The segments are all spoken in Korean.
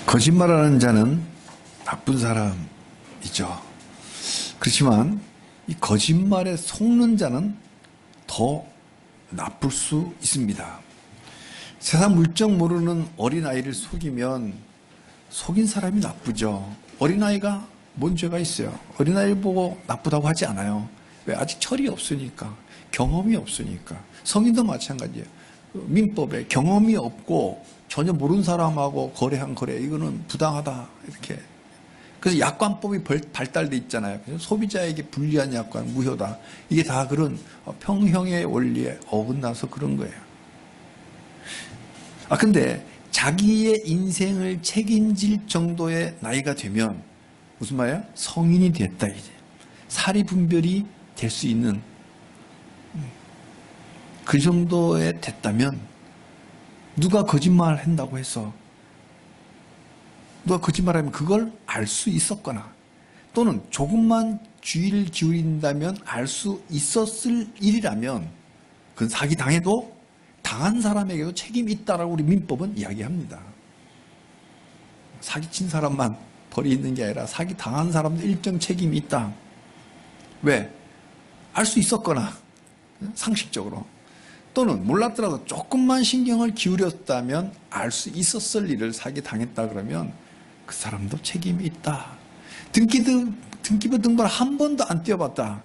거짓말하는 자는 나쁜 사람이죠. 그렇지만 이 거짓말에 속는 자는 더 나쁠 수 있습니다. 세상 물정 모르는 어린아이를 속이면 속인 사람이 나쁘죠. 어린아이가 뭔 죄가 있어요? 어린아이를 보고 나쁘다고 하지 않아요. 왜? 아직 철이 없으니까, 경험이 없으니까. 성인도 마찬가지예요. 민법에 경험이 없고 전혀 모르는 사람하고 거래한 거래, 이거는 부당하다, 이렇게. 그래서 약관법이 발달돼 있잖아요. 그래서 소비자에게 불리한 약관, 무효다. 이게 다 그런 평형의 원리에 어긋나서 그런 거예요. 근데 자기의 인생을 책임질 정도의 나이가 되면 무슨 말이야? 성인이 됐다, 이제. 사리 분별이 될 수 있는 그 정도에 됐다면 누가 거짓말을 한다고 해서 누가 거짓말하면 그걸 알 수 있었거나 또는 조금만 주의를 기울인다면 알 수 있었을 일이라면 그건 사기당해도 당한 사람에게도 책임이 있다라고 우리 민법은 이야기합니다. 사기친 사람만 벌이 있는 게 아니라 사기당한 사람도 일정 책임이 있다. 왜? 알 수 있었거나 상식적으로 또는 몰랐더라도 조금만 신경을 기울였다면 알 수 있었을 일을 사기당했다 그러면 그 사람도 책임이 있다. 등기부 등본 한 번도 안 띄워봤다.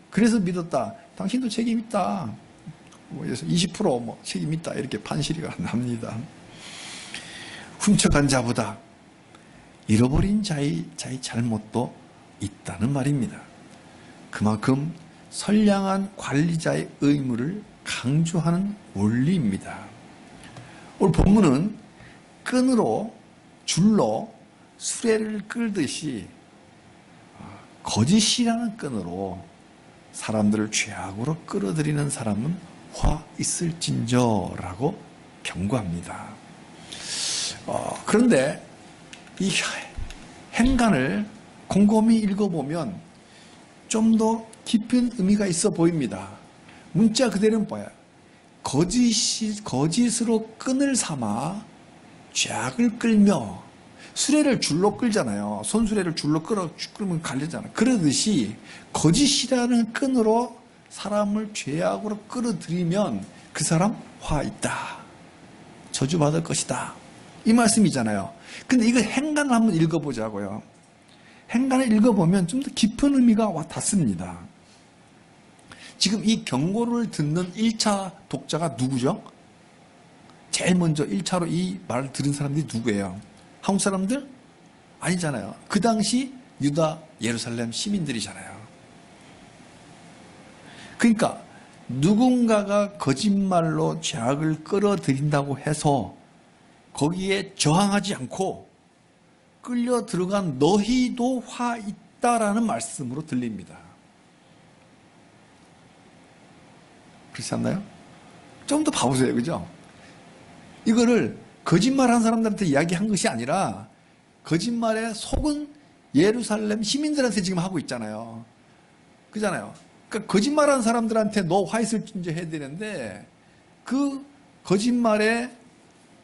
그래서 믿었다. 당신도 책임 있다. 그래서 20% 책임 있다. 이렇게 판시리가 납니다. 훔쳐간 자보다 잃어버린 자의 잘못도 있다는 말입니다. 그만큼 선량한 관리자의 의무를 강조하는 원리입니다. 오늘 본문은 끈으로 줄로 수레를 끌듯이 거짓이라는 끈으로 사람들을 죄악으로 끌어들이는 사람은 화 있을진저라고 경고합니다. 그런데 이 행간을 곰곰이 읽어보면 좀 더 깊은 의미가 있어 보입니다. 문자 그대로는 뭐야? 거짓으로 끈을 삼아 죄악을 끌며 수레를 줄로 끌잖아요. 손수레를 줄로 끌면 갈리잖아. 그러듯이 거짓이라는 끈으로 사람을 죄악으로 끌어들이면 그 사람 화 있다. 저주받을 것이다. 이 말씀이잖아요. 근데 이거 행간을 한번 읽어보자고요. 행간을 읽어보면 좀 더 깊은 의미가 와 닿습니다. 지금 이 경고를 듣는 1차 독자가 누구죠? 제일 먼저 1차로 이 말을 들은 사람들이 누구예요? 한국 사람들? 아니잖아요. 그 당시 유다, 예루살렘 시민들이잖아요. 그러니까 누군가가 거짓말로 죄악을 끌어들인다고 해서 거기에 저항하지 않고 끌려 들어간 너희도 화 있다라는 말씀으로 들립니다. 그렇지 않나요? 좀 더 봐보세요. 그죠? 이거를 거짓말한 사람들한테 이야기한 것이 아니라 거짓말에 속은 예루살렘 시민들한테 지금 하고 있잖아요. 그잖아요. 그러니까 거짓말한 사람들한테 너 화 있을진저 해야 되는데 그 거짓말에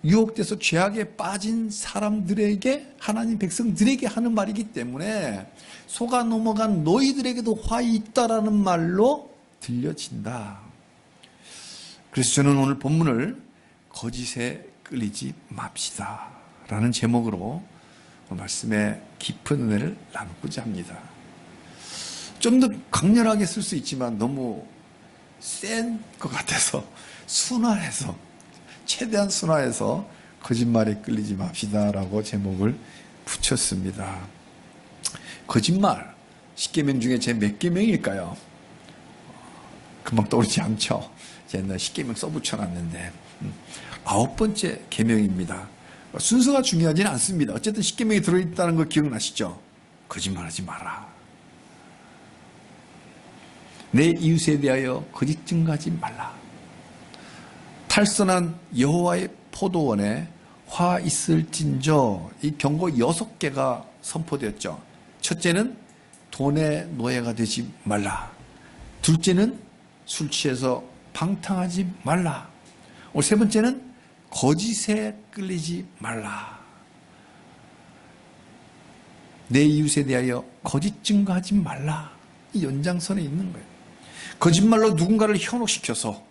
유혹돼서 죄악에 빠진 사람들에게, 하나님 백성들에게 하는 말이기 때문에 속아 넘어간 너희들에게도 화 있다라는 말로 들려진다. 그래서 저는 오늘 본문을 거짓에 끌리지 맙시다 라는 제목으로 말씀의 깊은 은혜를 나누고자 합니다. 좀 더 강렬하게 쓸 수 있지만 너무 센 것 같아서 순화해서, 최대한 순화해서 거짓말에 끌리지 맙시다 라고 제목을 붙였습니다. 거짓말 10계명 중에 제 몇 계명일까요? 금방 떠오르지 않죠? 옛날에 10계명 써붙여놨는데 9번째 계명입니다. 순서가 중요하지는 않습니다. 어쨌든 10계명이 들어있다는 거 기억나시죠? 거짓말하지 마라. 내 이웃에 대하여 거짓 증거하지 말라. 탈선한 여호와의 포도원에 화 있을진저. 이 경고 6개가 선포되었죠. 첫째는 돈의 노예가 되지 말라. 둘째는 술 취해서 방탕하지 말라. 오늘 세 번째는 거짓에 끌리지 말라. 내 이웃에 대하여 거짓 증거하지 말라. 이 연장선에 있는 거예요. 거짓말로 누군가를 현혹시켜서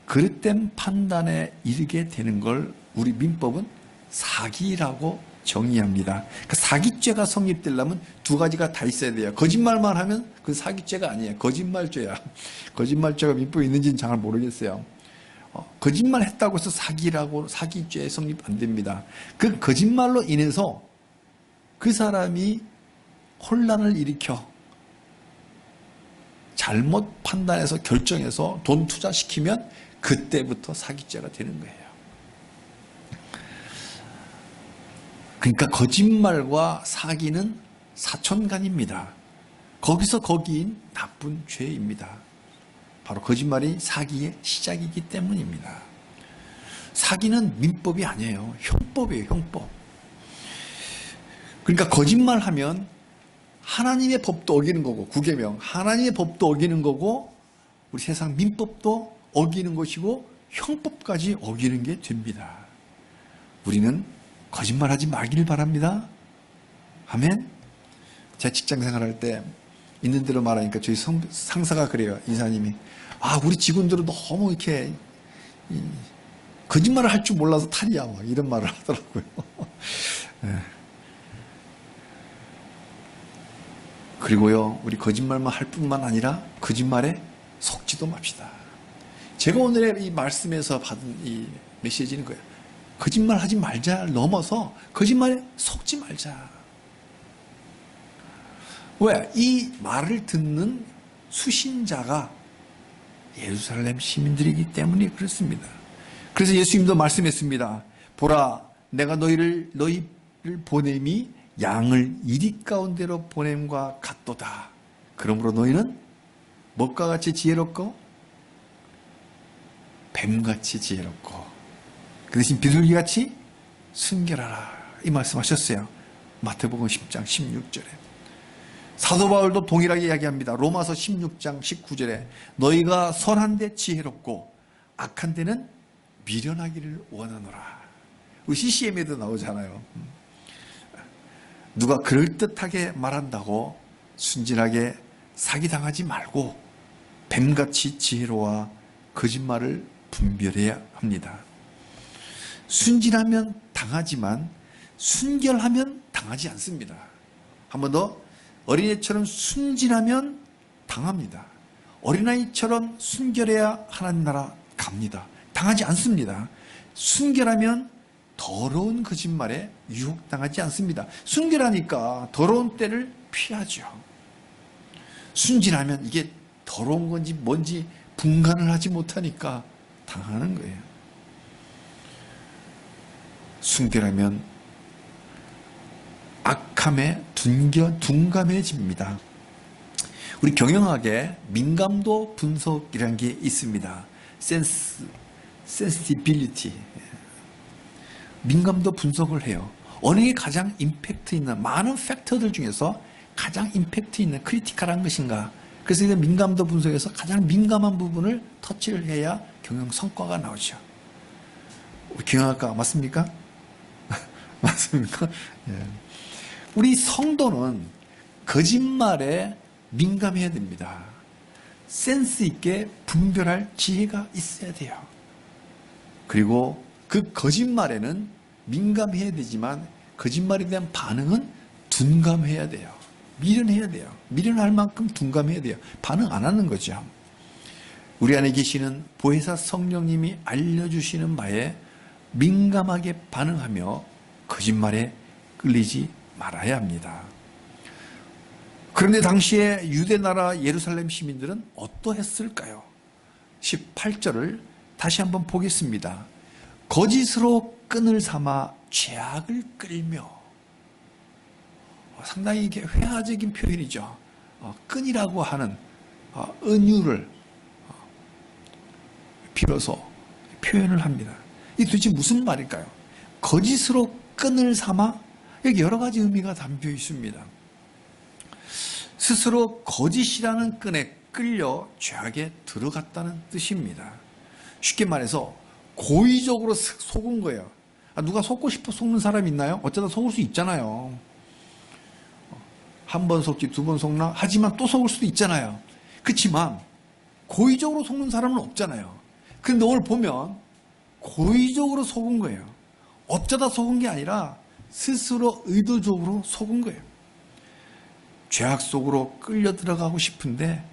그릇된 판단에 이르게 되는 걸 우리 민법은 사기라고 정의합니다. 그러니까 사기죄가 성립되려면 두 가지가 다 있어야 돼요. 거짓말만 하면 그건 사기죄가 아니에요. 거짓말죄야. 거짓말죄가 민법에 있는지는 잘 모르겠어요. 거짓말 했다고 해서 사기죄 성립 안 됩니다. 그 거짓말로 인해서 그 사람이 혼란을 일으켜 잘못 판단해서 결정해서 돈 투자시키면 그때부터 사기죄가 되는 거예요. 그러니까 거짓말과 사기는 사촌간입니다. 거기서 거기인 나쁜 죄입니다. 바로 거짓말이 사기의 시작이기 때문입니다. 사기는 민법이 아니에요. 형법이에요. 형법. 그러니까 거짓말하면 하나님의 법도 어기는 거고, 구계명 하나님의 법도 어기는 거고, 우리 세상 민법도 어기는 것이고 형법까지 어기는 게 됩니다. 우리는 거짓말하지 말길 바랍니다. 아멘. 제가 직장 생활할 때 있는 대로 말하니까 저희 상사가 그래요. 이사님이 우리 직원들은 너무 이렇게 거짓말을 할 줄 몰라서 탈이야, 막 이런 말을 하더라고요. 네. 그리고요, 우리 거짓말만 할 뿐만 아니라 거짓말에 속지도 맙시다. 제가 오늘의 이 말씀에서 받은 이 메시지는 거예요. 거짓말 하지 말자를 넘어서 거짓말에 속지 말자. 왜? 이 말을 듣는 수신자가 예루살렘 시민들이기 때문에 그렇습니다. 그래서 예수님도 말씀했습니다. 보라, 내가 너희를 보냄이 양을 이리 가운데로 보냄과 같도다. 그러므로 너희는 뭐가 같이 지혜롭고 뱀같이 지혜롭고 그 대신 비둘기같이 순결하라. 이 말씀하셨어요. 마태복음 10장 16절에. 사도 바울도 동일하게 이야기합니다. 로마서 16장 19절에 너희가 선한 데 지혜롭고 악한 데는 미련하기를 원하노라. 우리 CCM에도 나오잖아요. 누가 그럴듯하게 말한다고 순진하게 사기당하지 말고 뱀같이 지혜로워 거짓말을 분별해야 합니다. 순진하면 당하지만 순결하면 당하지 않습니다. 한 번 더, 어린애처럼 순진하면 당합니다. 어린아이처럼 순결해야 하나님 나라 갑니다. 당하지 않습니다. 순결하면 더러운 거짓말에 유혹당하지 않습니다. 순결하니까 더러운 때를 피하죠. 순진하면 이게 더러운 건지 뭔지 분간을 하지 못하니까 당하는 거예요. 순결하면 악함에 둔감해집니다. 우리 경영학에 민감도 분석이라는 게 있습니다. sensitivity. 민감도 분석을 해요. 어느 게 가장 임팩트 있는, 많은 팩터들 중에서 가장 임팩트 있는 크리티컬한 것인가. 그래서 이 민감도 분석에서 가장 민감한 부분을 터치를 해야 경영 성과가 나오죠. 우리 경영학과 맞습니까? 맞습니까? 예. 우리 성도는 거짓말에 민감해야 됩니다. 센스 있게 분별할 지혜가 있어야 돼요. 그리고 그 거짓말에는 민감해야 되지만 거짓말에 대한 반응은 둔감해야 돼요. 미련해야 돼요. 미련할 만큼 둔감해야 돼요. 반응 안 하는 거죠. 우리 안에 계시는 보혜사 성령님이 알려주시는 바에 민감하게 반응하며 거짓말에 끌리지 말아야 합니다. 그런데 당시에 유대 나라 예루살렘 시민들은 어떠했을까요? 18절을 다시 한번 보겠습니다. 거짓으로 끈을 삼아 죄악을 끌며, 상당히 이게 회화적인 표현이죠. 끈이라고 하는 은유를 빌어서 표현을 합니다. 이게 도대체 무슨 말일까요? 거짓으로 끈을 삼아, 여기 여러 가지 의미가 담겨 있습니다. 스스로 거짓이라는 끈에 끌려 죄악에 들어갔다는 뜻입니다. 쉽게 말해서 고의적으로 속은 거예요. 누가 속고 싶어 속는 사람 있나요? 어쩌다 속을 수 있잖아요. 한 번 속지 두 번 속나? 하지만 또 속을 수도 있잖아요. 그렇지만 고의적으로 속는 사람은 없잖아요. 근데 오늘 보면 고의적으로 속은 거예요. 어쩌다 속은 게 아니라 스스로 의도적으로 속은 거예요. 죄악 속으로 끌려 들어가고 싶은데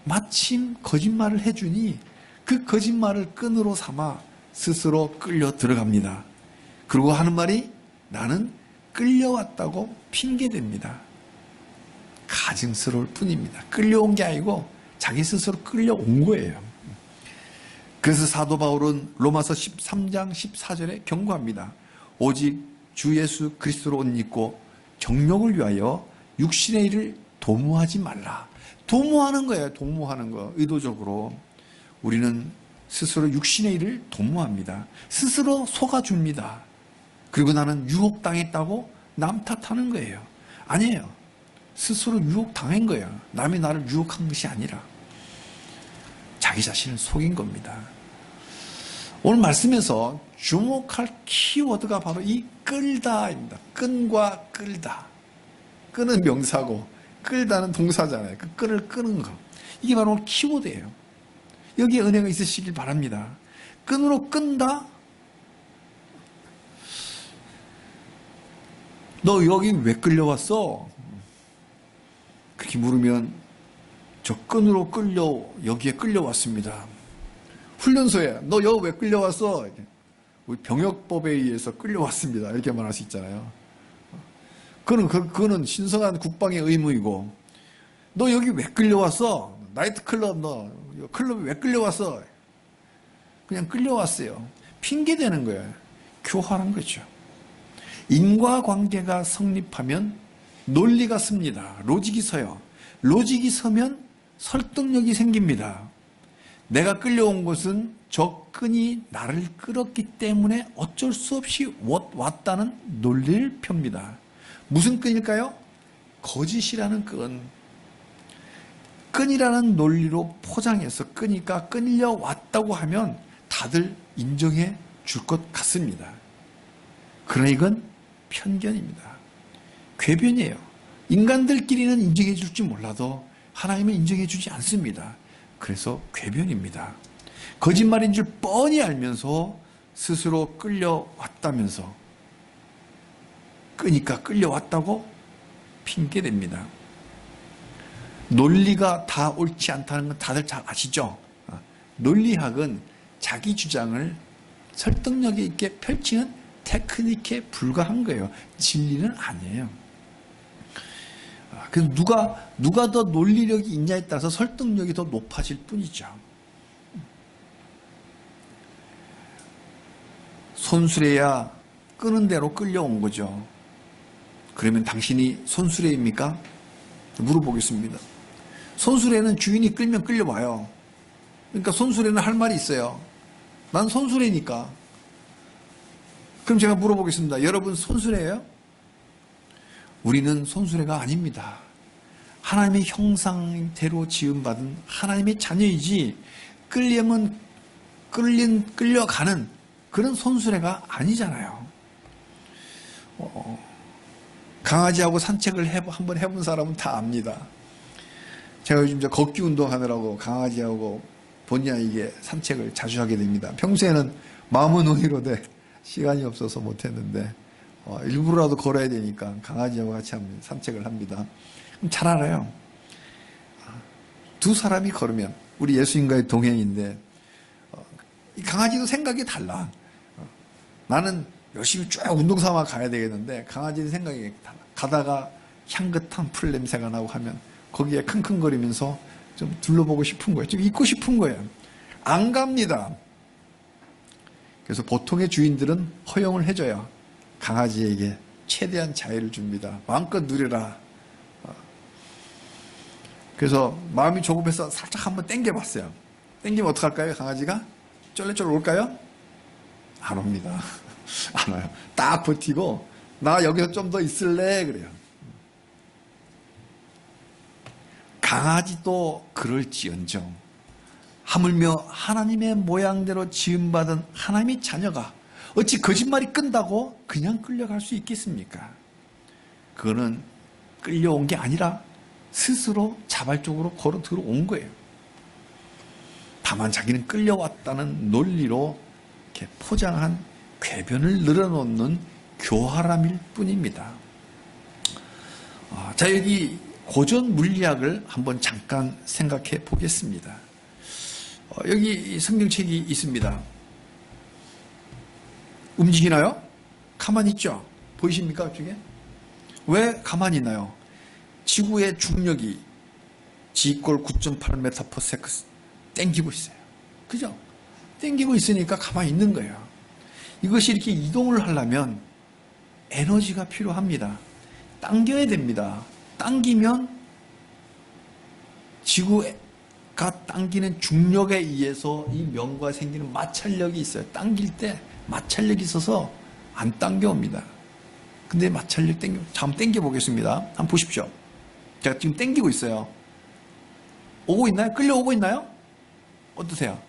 마침 거짓말을 해주니 그 거짓말을 끈으로 삼아 스스로 끌려 들어갑니다. 그리고 하는 말이 나는 끌려왔다고 핑계댑니다. 가증스러울 뿐입니다. 끌려온 게 아니고 자기 스스로 끌려온 거예요. 그래서 사도 바울은 로마서 13장 14절에 경고합니다. 오직 주 예수 그리스도로 옷 입고 정욕을 위하여 육신의 일을 도모하지 말라. 도모하는 거예요. 도모하는 거. 의도적으로. 우리는 스스로 육신의 일을 도모합니다. 스스로 속아줍니다. 그리고 나는 유혹당했다고 남 탓하는 거예요. 아니에요. 스스로 유혹당한 거예요. 남이 나를 유혹한 것이 아니라 자기 자신을 속인 겁니다. 오늘 말씀에서 주목할 키워드가 바로 이 끌다입니다. 끈과 끌다. 끈은 명사고 끌다는 동사잖아요. 그 끈을 끄는 거. 이게 바로 키워드예요. 여기에 은혜가 있으시길 바랍니다. 끈으로 끈다? 너 여기 왜 끌려왔어? 그렇게 물으면 저 끈으로 여기에 끌려왔습니다. 훈련소에 너 여기 왜 끌려왔어? 우리 병역법에 의해서 끌려왔습니다. 이렇게 말할 수 있잖아요. 그거는 신성한 국방의 의무이고 너 여기 왜 끌려왔어? 나이트클럽 너 클럽에 왜 끌려왔어? 그냥 끌려왔어요. 핑계대는 거예요. 교활한 거죠. 인과관계가 성립하면 논리가 섭니다. 로직이 서요. 로직이 서면 설득력이 생깁니다. 내가 끌려온 것은 저 끈이 나를 끌었기 때문에 어쩔 수 없이 왔다는 논리를 펴니다. 무슨 끈일까요? 거짓이라는 끈. 끈이라는 논리로 포장해서 끈이니까 끌려왔다고 하면 다들 인정해 줄 것 같습니다. 그러나 이건 편견입니다. 궤변이에요. 인간들끼리는 인정해 줄지 몰라도 하나님은 인정해 주지 않습니다. 그래서 궤변입니다. 거짓말인 줄 뻔히 알면서 스스로 끌려왔다면서 끄니까 끌려왔다고 핑계댑니다. 논리가 다 옳지 않다는 건 다들 잘 아시죠? 논리학은 자기 주장을 설득력 있게 펼치는 테크닉에 불과한 거예요. 진리는 아니에요. 그래서 누가 더 논리력이 있냐에 따라서 설득력이 더 높아질 뿐이죠. 손수레야 끄는 대로 끌려온 거죠. 그러면 당신이 손수레입니까? 물어보겠습니다. 손수레는 주인이 끌면 끌려와요. 그러니까 손수레는 할 말이 있어요. 난 손수레니까. 그럼 제가 물어보겠습니다. 여러분 손수레예요? 우리는 손수레가 아닙니다. 하나님의 형상대로 지음받은 하나님의 자녀이지 끌려가는 그런 손수레가 아니잖아요. 강아지하고 산책을 한번 해본 사람은 다 압니다. 제가 요즘 걷기 운동하느라고 강아지하고 본의 아니게 산책을 자주 하게 됩니다. 평소에는 마음은 논의로돼 시간이 없어서 못했는데 일부러라도 걸어야 되니까 강아지하고 같이 한번 산책을 합니다. 그럼 잘 알아요. 두 사람이 걸으면 우리 예수님과의 동행인데 이 강아지도 생각이 달라. 나는 열심히 쭉 운동 삼아 가야 되겠는데 강아지는 생각이 달라. 가다가 향긋한 풀 냄새가 나고 하면 거기에 킁킁거리면서 좀 둘러보고 싶은 거예요. 좀 있고 싶은 거예요. 안 갑니다. 그래서 보통의 주인들은 허용을 해줘요. 강아지에게 최대한 자유를 줍니다. 마음껏 누려라. 그래서 마음이 조급해서 살짝 한번 당겨봤어요. 당기면 어떡할까요? 강아지가? 쫄래쫄래 올까요? 안 옵니다. 안 와요. 딱 버티고 나 여기서 좀 더 있을래? 그래요. 강아지도 그럴지언정 하물며 하나님의 모양대로 지음받은 하나님의 자녀가 어찌 거짓말이 끈다고 그냥 끌려갈 수 있겠습니까? 그거는 끌려온 게 아니라 스스로 자발적으로 걸어 들어온 거예요. 다만 자기는 끌려왔다는 논리로 이렇게 포장한 궤변을 늘어놓는 교활함일 뿐입니다. 자, 여기 고전 물리학을 한번 잠깐 생각해 보겠습니다. 여기 성경책이 있습니다. 움직이나요? 가만히 있죠? 보이십니까? 그쪽에? 왜 가만히 있나요? 지구의 중력이 G=9.8 m/s 땡기고 있어요. 그죠? 땡기고 있으니까 가만히 있는 거예요. 이것이 이렇게 이동을 하려면 에너지가 필요합니다. 당겨야 됩니다. 당기면 지구가 당기는 중력에 의해서 이 면과 생기는 마찰력이 있어요. 당길 때 마찰력이 있어서 안 당겨옵니다. 근데 마찰력 한번 당겨 보겠습니다. 한번 보십시오. 제가 지금 당기고 있어요. 오고 있나요? 끌려오고 있나요? 어떠세요?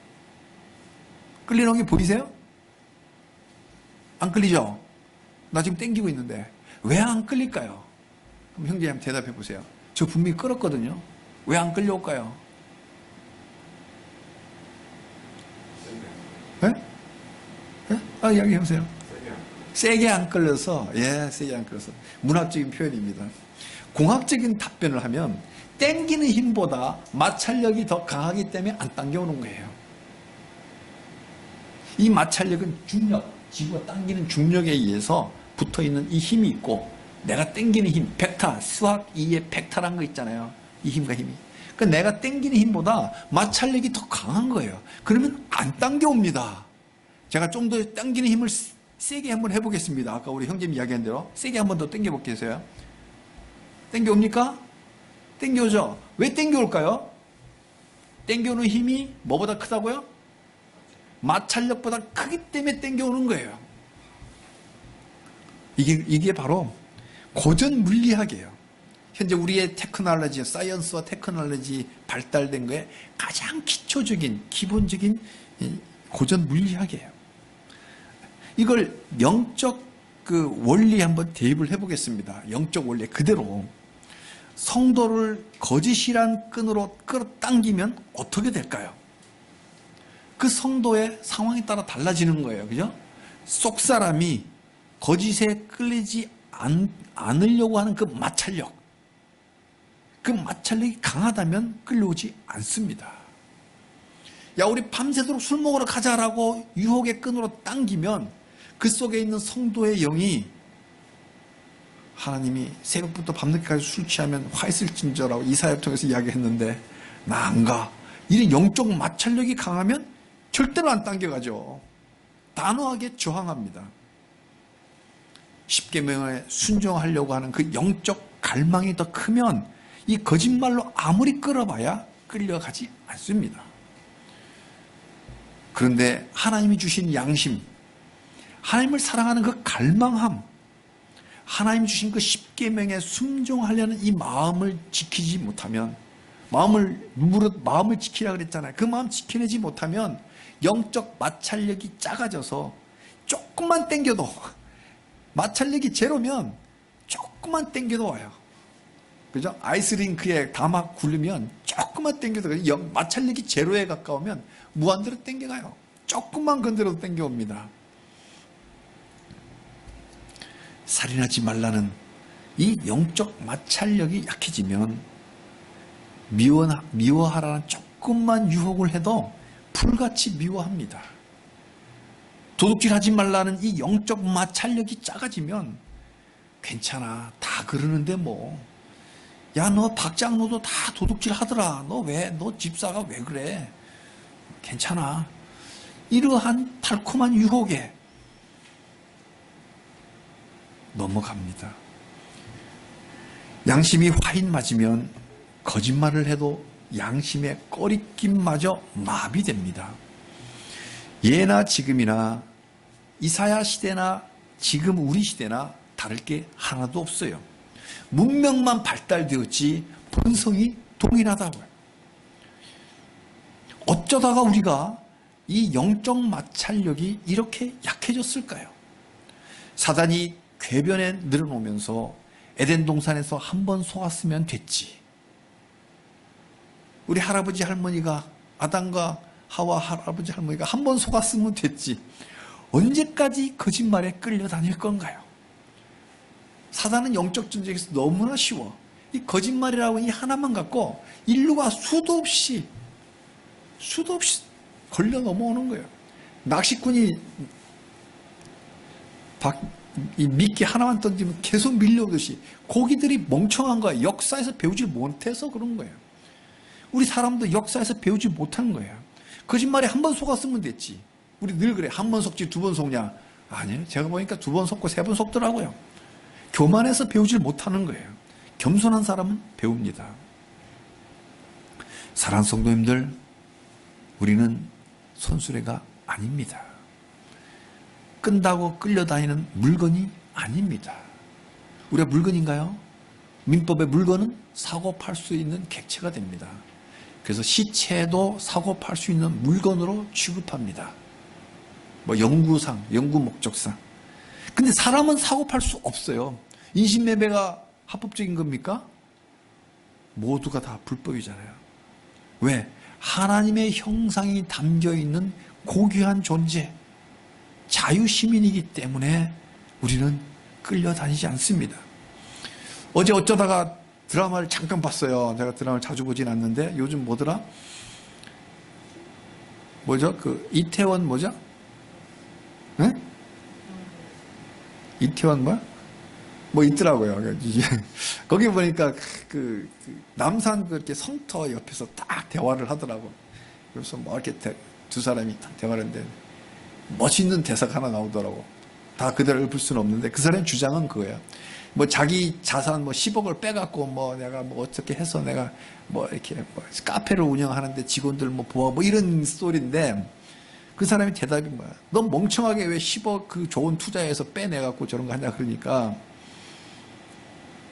끌리는 게 보이세요? 안 끌리죠? 나 지금 당기고 있는데 왜 안 끌릴까요? 그럼 형제 한번 대답해 보세요. 저 분명히 끌었거든요. 왜 안 끌려올까요? 네? 네? 이야기해보세요. 세게 안 끌려서, 세게 안 끌려서. 문학적인 표현입니다. 공학적인 답변을 하면 땡기는 힘보다 마찰력이 더 강하기 때문에 안 당겨오는 거예요. 이 마찰력은 중력, 지구가 당기는 중력에 의해서 붙어있는 이 힘이 있고, 내가 당기는 힘, 벡터, 수학 2의 벡터란 거 있잖아요. 이 힘과 힘이. 그러니까 내가 당기는 힘보다 마찰력이 더 강한 거예요. 그러면 안 당겨옵니다. 제가 좀 더 당기는 힘을 세게 한번 해보겠습니다. 아까 우리 형제님 이야기한 대로 세게 한번 더 당겨볼게요. 당겨옵니까? 당겨오죠? 왜 당겨올까요? 당겨오는 힘이 뭐보다 크다고요? 마찰력보다 크기 때문에 당겨오는 거예요. 이게 바로 고전 물리학이에요. 현재 우리의 테크놀로지, 사이언스와 테크놀로지 발달된 거에 가장 기초적인, 기본적인 고전 물리학이에요. 이걸 영적 원리에 한번 대입을 해보겠습니다. 영적 원리 그대로. 성도를 거짓이란 끈으로 끌어당기면 어떻게 될까요? 그 성도의 상황에 따라 달라지는 거예요. 그죠? 속 사람이 거짓에 끌리지 않으려고 하는 그 마찰력이 강하다면 끌려오지 않습니다. 야, 우리 밤새도록 술 먹으러 가자라고 유혹의 끈으로 당기면 그 속에 있는 성도의 영이 하나님이 새벽부터 밤늦게까지 술 취하면 화 있을진저라고 이사야를 통해서 이야기했는데 나 안 가. 이런 영적 마찰력이 강하면 절대로 안 당겨가죠. 단호하게 저항합니다. 십계명에 순종하려고 하는 그 영적 갈망이 더 크면 이 거짓말로 아무리 끌어봐야 끌려가지 않습니다. 그런데 하나님이 주신 양심, 하나님을 사랑하는 그 갈망함, 하나님이 주신 그 십계명에 순종하려는 이 마음을 지키지 못하면, 마음을 지키라 그랬잖아요. 그 마음 지켜내지 못하면 영적 마찰력이 작아져서 조금만 당겨도, 마찰력이 제로면 조금만 당겨도 와요. 그죠? 아이스링크에 담아 굴리면 조금만 당겨도, 마찰력이 제로에 가까우면 무한대로 당겨가요. 조금만 건드려도 당겨옵니다. 살인하지 말라는 이 영적 마찰력이 약해지면 미워하라는 조금만 유혹을 해도 불같이 미워합니다. 도둑질하지 말라는 이 영적 마찰력이 작아지면 괜찮아, 다 그러는데 뭐, 야, 너 박장노도 다 도둑질 하더라. 너 집사가 왜 그래? 괜찮아. 이러한 달콤한 유혹에 넘어갑니다. 양심이 화인 맞으면 거짓말을 해도 양심의 꺼리낌마저 마비됩니다. 예나 지금이나 이사야 시대나 지금 우리 시대나 다를 게 하나도 없어요. 문명만 발달되었지 본성이 동일하다고요. 어쩌다가 우리가 이 영적 마찰력이 이렇게 약해졌을까요? 사단이 궤변에 늘어놓으면서 에덴 동산에서 한 번 속았으면 됐지. 우리 할아버지 할머니가 아담과 하와 할아버지 할머니가 한 번 속았으면 됐지. 언제까지 거짓말에 끌려다닐 건가요? 사단은 영적 전쟁에서 너무나 쉬워. 이 거짓말이라고 이 하나만 갖고 인류가 수도 없이 걸려 넘어오는 거예요. 낚시꾼이 이 미끼 하나만 던지면 계속 밀려오듯이 고기들이 멍청한 거야. 역사에서 배우지 못해서 그런 거예요. 우리 사람도 역사에서 배우지 못한 거예요. 거짓말에 한 번 속았으면 됐지. 우리 늘 그래. 한 번 속지 두 번 속냐? 아니에요. 제가 보니까 두 번 속고 세 번 속더라고요. 교만해서 배우질 못하는 거예요. 겸손한 사람은 배웁니다. 사랑하는 성도님들, 우리는 손수레가 아닙니다. 끈다고 끌려다니는 물건이 아닙니다. 우리가 물건인가요? 민법의 물건은 사고 팔 수 있는 객체가 됩니다. 그래서 시체도 사고 팔 수 있는 물건으로 취급합니다. 뭐 연구상, 연구 목적상. 근데 사람은 사고 팔 수 없어요. 인신매매가 합법적인 겁니까? 모두가 다 불법이잖아요. 왜? 하나님의 형상이 담겨 있는 고귀한 존재, 자유시민이기 때문에 우리는 끌려다니지 않습니다. 어제 어쩌다가 드라마를 잠깐 봤어요. 제가 드라마를 자주 보진 않는데 요즘 뭐더라? 뭐죠? 그 이태원 뭐죠? 네? 이태원 뭐야? 뭐 있더라고요. 거기 보니까 그 남산 그렇게 성터 옆에서 딱 대화를 하더라고. 그래서 뭐 이렇게 두 사람이 딱 대화를 했는데 멋있는 대사가 하나 나오더라고. 다 그대로 읊을 수는 없는데 그 사람의 주장은 그거예요. 뭐 자기 자산 뭐 10억을 빼갖고 뭐 내가 뭐 어떻게 해서 내가 뭐 이렇게 뭐 카페를 운영하는데 직원들 뭐 보아 뭐 이런 스토리인데 그 사람의 대답이 뭐야? 넌 멍청하게 왜 10억 그 좋은 투자해서 빼내갖고 저런 거 하냐 그러니까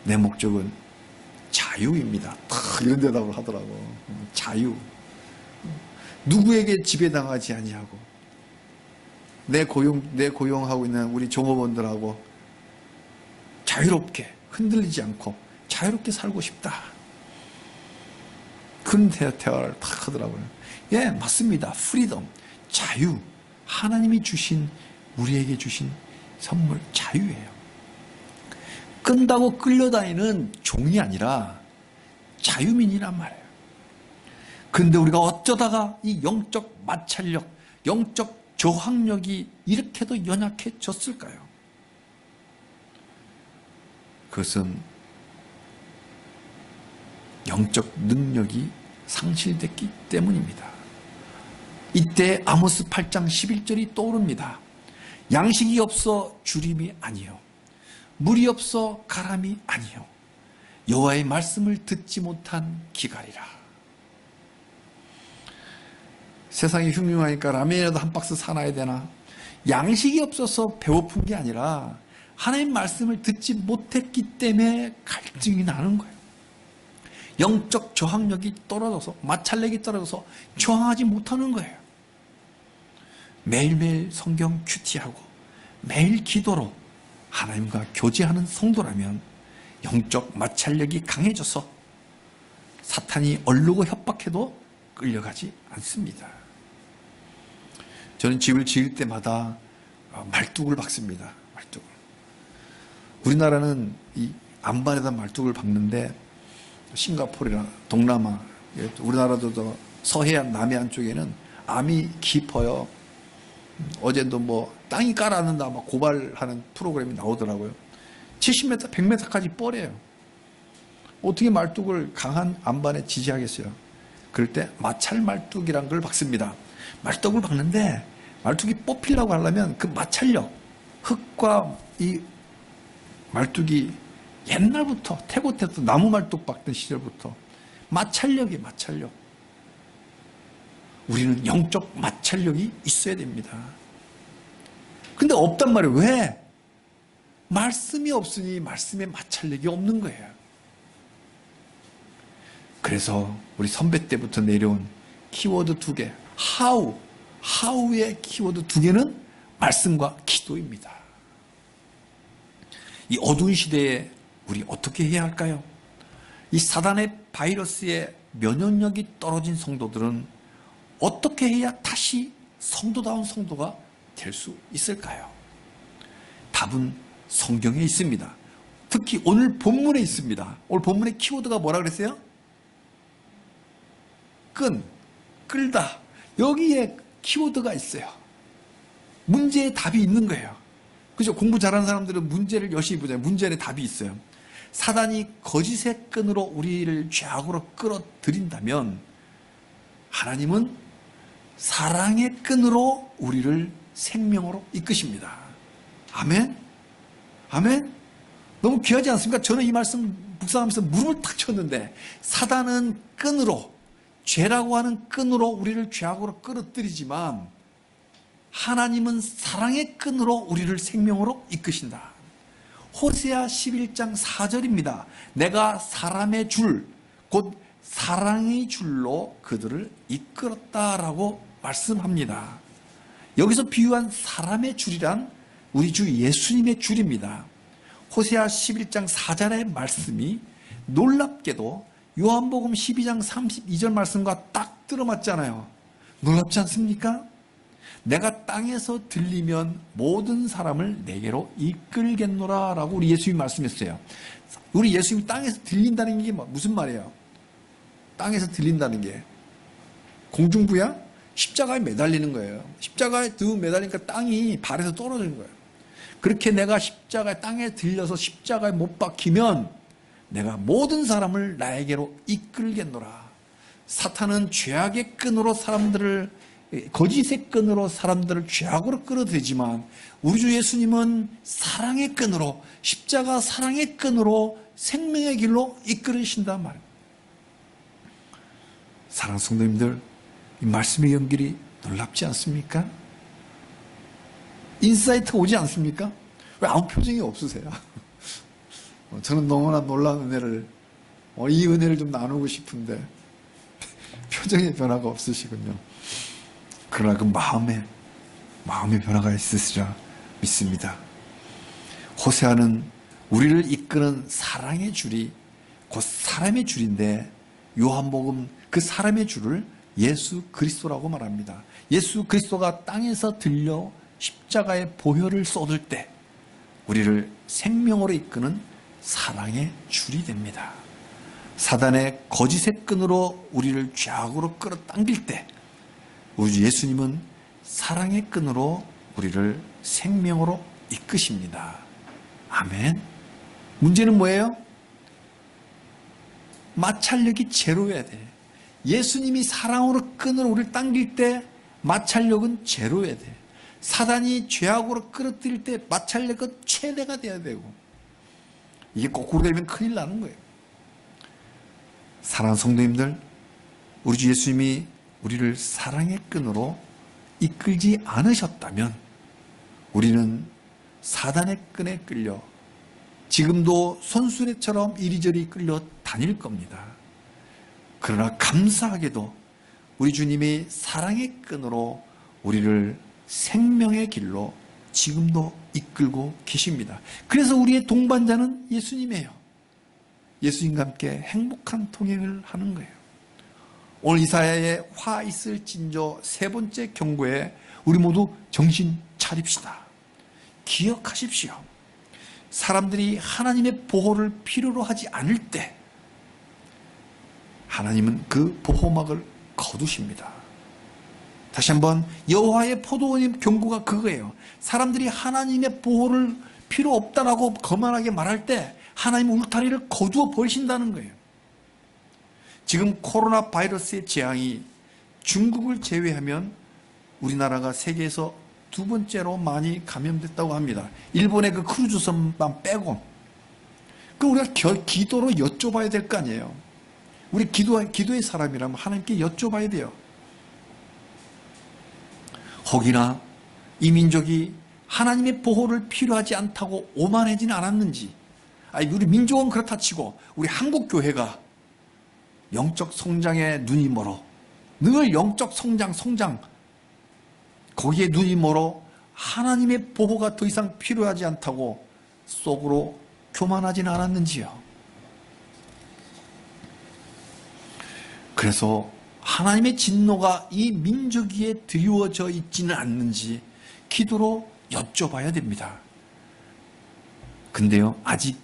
내 목적은 자유입니다. 이런 대답을 하더라고. 자유. 누구에게 지배당하지 아니하고 내 고용하고 있는 우리 종업원들하고 자유롭게 흔들리지 않고 자유롭게 살고 싶다. 그런 대화를 딱 하더라고요. 예, 맞습니다. 프리덤, 자유. 하나님이 주신, 우리에게 주신 선물, 자유예요. 끈다고 끌려다니는 종이 아니라 자유민이란 말이에요. 그런데 우리가 어쩌다가 이 영적 마찰력, 영적 저항력이 이렇게도 연약해졌을까요? 그것은 영적 능력이 상실됐기 때문입니다. 이때 아모스 8장 11절이 떠오릅니다. 양식이 없어 주림이 아니요 물이 없어 가람이 아니요 여호와의 말씀을 듣지 못한 기갈이라. 세상이 흉흉하니까 라면이라도 한 박스 사놔야 되나? 양식이 없어서 배고픈 게 아니라 하나님 말씀을 듣지 못했기 때문에 갈증이 나는 거예요. 영적 저항력이 떨어져서, 마찰력이 떨어져서 저항하지 못하는 거예요. 매일매일 성경 큐티하고 매일 기도로 하나님과 교제하는 성도라면 영적 마찰력이 강해져서 사탄이 얼르고 협박해도 끌려가지 않습니다. 저는 집을 지을 때마다 말뚝을 박습니다. 말뚝을. 우리나라는 이 안반에다 말뚝을 박는데 싱가포르나 동남아, 우리나라도 더 서해안, 남해안 쪽에는 암이 깊어요. 어제도 뭐 땅이 깔아앉는다 막 고발하는 프로그램이 나오더라고요. 70m, 100m까지 뻘이에요. 어떻게 말뚝을 강한 안반에 지지하겠어요? 그럴 때 마찰 말뚝이란 걸 박습니다. 말뚝을 박는데 말뚝이 뽑히려고 하려면 그 마찰력, 흙과 이 말뚝이 옛날부터 태고 때부터 나무 말뚝 박던 시절부터 마찰력이 마찰력. 우리는 영적 마찰력이 있어야 됩니다. 근데 없단 말이에요. 왜? 말씀이 없으니 말씀의 마찰력이 없는 거예요. 그래서 우리 선배 때부터 내려온 키워드 2개, how의 키워드 2개는 말씀과 기도입니다. 이 어두운 시대에 우리 어떻게 해야 할까요? 이 사단의 바이러스에 면역력이 떨어진 성도들은 어떻게 해야 다시 성도다운 성도가 될 수 있을까요? 답은 성경에 있습니다. 특히 오늘 본문에 있습니다. 오늘 본문의 키워드가 뭐라 그랬어요? 끌다. 여기에 키워드가 있어요. 문제에 답이 있는 거예요. 그죠? 공부 잘하는 사람들은 문제를 열심히 보잖아요. 문제에 답이 있어요. 사단이 거짓의 끈으로 우리를 죄악으로 끌어들인다면 하나님은 사랑의 끈으로 우리를 생명으로 이끄십니다. 아멘? 아멘? 너무 귀하지 않습니까? 저는 이 말씀 묵상하면서 무릎을 탁 쳤는데 사단은 끈으로, 죄라고 하는 끈으로 우리를 죄악으로 끌어들이지만 하나님은 사랑의 끈으로 우리를 생명으로 이끄신다. 호세아 11장 4절입니다. 내가 사람의 줄, 곧 사랑의 줄로 그들을 이끌었다라고 말씀합니다. 여기서 비유한 사람의 줄이란 우리 주 예수님의 줄입니다. 호세아 11장 4절의 말씀이 놀랍게도 요한복음 12장 32절 말씀과 딱 들어맞잖아요. 놀랍지 않습니까? 내가 땅에서 들리면 모든 사람을 내게로 이끌겠노라 라고 우리 예수님이 말씀했어요. 우리 예수님이 땅에서 들린다는 게 무슨 말이에요? 땅에서 들린다는 게 공중부야? 십자가에 매달리는 거예요. 십자가에 매달리니까 땅이 발에서 떨어지는 거예요. 그렇게 내가 십자가에 땅에 들려서 십자가에 못 박히면 내가 모든 사람을 나에게로 이끌겠노라. 사탄은 죄악의 끈으로 사람들을, 거짓의 끈으로 사람들을 죄악으로 끌어들이지만 우리 주 예수님은 사랑의 끈으로, 십자가 사랑의 끈으로 생명의 길로 이끌으신단 말이에요. 사랑하는 성도님들, 이 말씀의 연결이 놀랍지 않습니까? 인사이트가 오지 않습니까? 왜 아무 표정이 없으세요? 저는 너무나 놀라운 은혜를, 이 은혜를 좀 나누고 싶은데 표정의 변화가 없으시군요. 그러나 그 마음의 변화가 있으시라 믿습니다. 호세아는 우리를 이끄는 사랑의 줄이 곧 사람의 줄인데 요한복음 그 사람의 줄을 예수 그리스도라고 말합니다. 예수 그리스도가 땅에서 들려 십자가의 보혈을 쏟을 때 우리를 생명으로 이끄는 사랑의 줄이 됩니다. 사단의 거짓의 끈으로 우리를 죄악으로 끌어당길 때 우리 예수님은 사랑의 끈으로 우리를 생명으로 이끄십니다. 아멘. 문제는 뭐예요? 마찰력이 제로여야 돼. 예수님이 사랑으로 끈으로 우리를 당길 때 마찰력은 제로여야 돼. 사단이 죄악으로 끌어들일 때 마찰력은 최대가 돼야 되고, 이게 거꾸로 되면 큰일 나는 거예요. 사랑하는 성도님들, 우리 주 예수님이 우리를 사랑의 끈으로 이끌지 않으셨다면 우리는 사단의 끈에 끌려 지금도 손수레처럼 이리저리 끌려 다닐 겁니다. 그러나 감사하게도 우리 주님이 사랑의 끈으로 우리를 생명의 길로 지금도 이끌고 계십니다. 그래서 우리의 동반자는 예수님이에요. 예수님과 함께 행복한 통행을 하는 거예요. 오늘 이사야의 화 있을진저 세 번째 경고에 우리 모두 정신 차립시다. 기억하십시오. 사람들이 하나님의 보호를 필요로 하지 않을 때 하나님은 그 보호막을 거두십니다. 다시 한번 여호와의 포도원의 경고가 그거예요. 사람들이 하나님의 보호를 필요 없다라고 거만하게 말할 때 하나님은 울타리를 거두어 버리신다는 거예요. 지금 코로나 바이러스의 재앙이 중국을 제외하면 우리나라가 세계에서 두 번째로 많이 감염됐다고 합니다. 일본의 그 크루즈선만 빼고. 그럼 우리가 기도로 여쭤봐야 될 거 아니에요. 우리 기도의 사람이라면 하나님께 여쭤봐야 돼요. 혹이나 이 민족이 하나님의 보호를 필요하지 않다고 오만해지는 않았는지. 우리 민족은 그렇다 치고 우리 한국교회가 영적 성장에 눈이 멀어. 늘 영적 성장 거기에 눈이 멀어 하나님의 보호가 더 이상 필요하지 않다고 속으로 교만하진 않았는지요? 그래서 하나님의 진노가 이 민족 위에 드리워져 있지는 않는지 기도로 여쭤봐야 됩니다. 근데요, 아직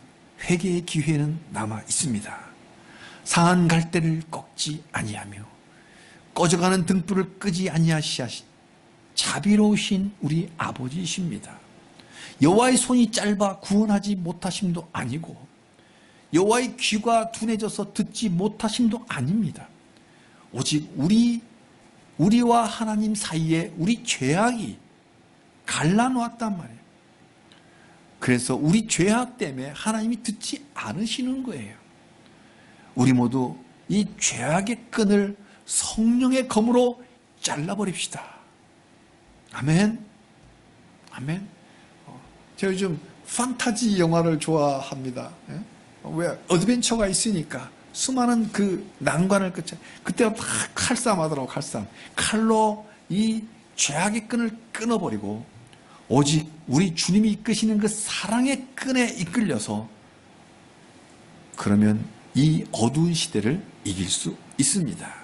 회개의 기회는 남아 있습니다. 상한 갈대를 꺾지 아니하며 꺼져가는 등불을 끄지 아니하시하시 자비로우신 우리 아버지이십니다. 여호와의 손이 짧아 구원하지 못하심도 아니고 여호와의 귀가 둔해져서 듣지 못하심도 아닙니다. 오직 우리와 하나님 사이에 우리 죄악이 갈라놓았단 말이에요. 그래서 우리 죄악 때문에 하나님이 듣지 않으시는 거예요. 우리 모두 이 죄악의 끈을 성령의 검으로 잘라버립시다. 아멘. 아멘. 제가 요즘 판타지 영화를 좋아합니다. 왜? 어드벤처가 있으니까 수많은 그 난관을 그때가 막 칼싸움 하더라고. 칼로 이 죄악의 끈을 끊어버리고 오직 우리 주님이 이끄시는 그 사랑의 끈에 이끌려서 그러면 이 어두운 시대를 이길 수 있습니다.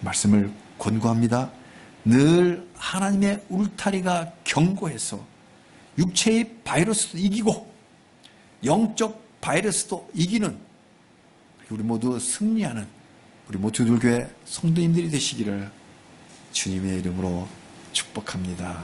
말씀을 권고합니다. 늘 하나님의 울타리가 견고해서 육체의 바이러스도 이기고 영적 바이러스도 이기는 우리 모두 승리하는 우리 모두들교회 성도님들이 되시기를 주님의 이름으로 축복합니다.